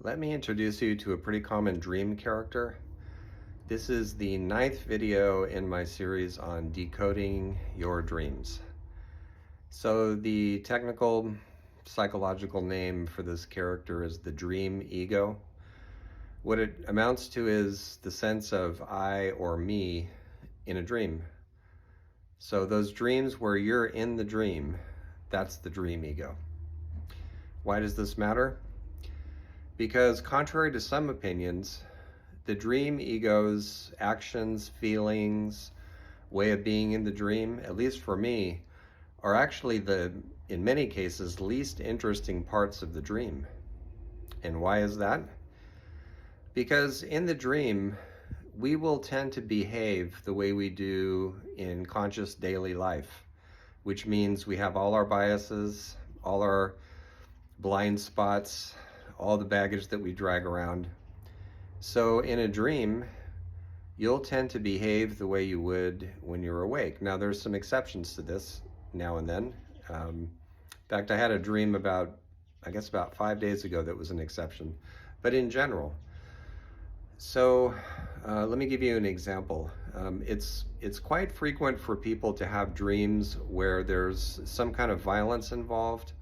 Let me introduce you to a pretty common dream character. This is the 9th video in my series on decoding your dreams. So the technical psychological name for this character is the dream ego. What it amounts to is the sense of I or me in a dream. So those dreams where you're in the dream, that's the dream ego. Why does this matter? Because contrary to some opinions, the dream ego's actions, feelings, way of being in the dream, at least for me, are actually in many cases, least interesting parts of the dream. And why is that? Because in the dream, we will tend to behave the way we do in conscious daily life, which means we have all our biases, all our blind spots, all the baggage that we drag around. So in a dream, you'll tend to behave the way you would when you're awake. Now, there's some exceptions to this now and then. In fact, I had a dream about 5 days ago that was an exception, but in general. So let me give you an example. It's quite frequent for people to have dreams where there's some kind of violence involved,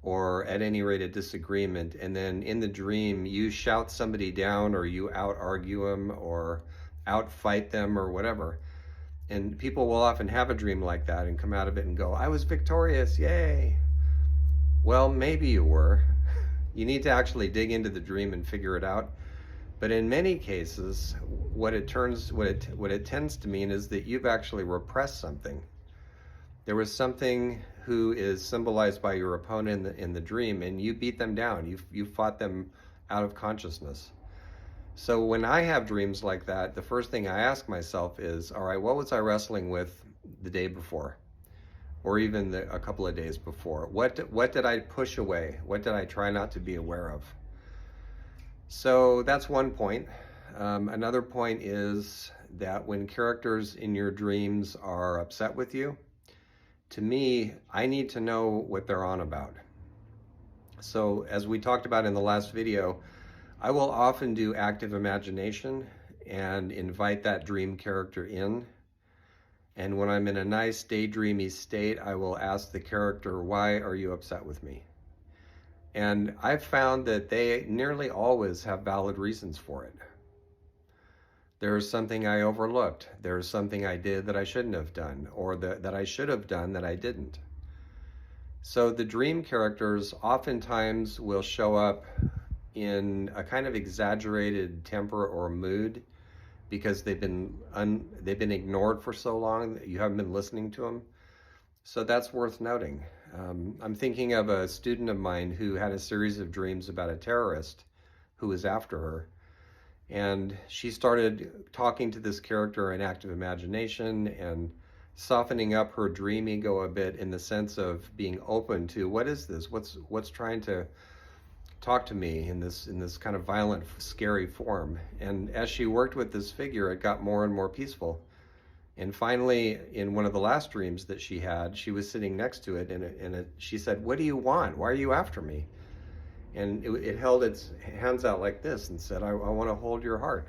or at any rate a disagreement, and then in the dream you shout somebody down, or you out argue them, or out fight them, or whatever. And people will often have a dream like that and come out of it and go, I was victorious, yay. Well, maybe you were. You need to actually dig into the dream and figure it out. But in many cases, what it tends to mean is that you've actually repressed something. There was something who is symbolized by your opponent in the dream, and you beat them down. You fought them out of consciousness. So when I have dreams like that, the first thing I ask myself is, all right, what was I wrestling with the day before? Or even a couple of days before? What did I push away? What did I try not to be aware of? So that's one point. Another point is that when characters in your dreams are upset with you, to me, I need to know what they're on about. So as we talked about in the last video, I will often do active imagination and invite that dream character in. And when I'm in a nice daydreamy state, I will ask the character, why are you upset with me? And I've found that they nearly always have valid reasons for it. There's something I overlooked. There's something I did that I shouldn't have done, or that I should have done that I didn't. So the dream characters oftentimes will show up in a kind of exaggerated temper or mood because they've been ignored for so long that you haven't been listening to them. So that's worth noting. I'm thinking of a student of mine who had a series of dreams about a terrorist who was after her. And she started talking to this character in active imagination and softening up her dream ego a bit, in the sense of being open to, what is this? What's trying to talk to me in this kind of violent, scary form? And as she worked with this figure, it got more and more peaceful. And finally, in one of the last dreams that she had, she was sitting next to it, and she said, what do you want? Why are you after me? And it held its hands out like this and said, I want to hold your heart.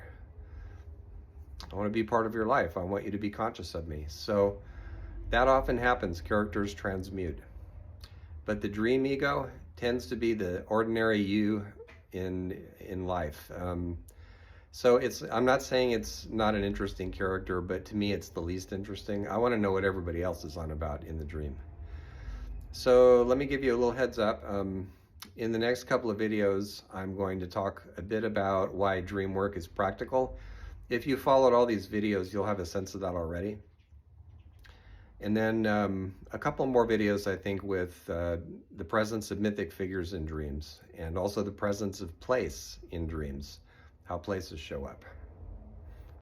I want to be part of your life. I want you to be conscious of me. So that often happens. Characters transmute. But the dream ego tends to be the ordinary you in life. So I'm not saying it's not an interesting character, but to me it's the least interesting. I want to know what everybody else is on about in the dream. So let me give you a little heads up. In the next couple of videos, I'm going to talk a bit about why dream work is practical. If you followed all these videos, you'll have a sense of that already. And then a couple more videos, I think, with the presence of mythic figures in dreams, and also the presence of place in dreams, how places show up.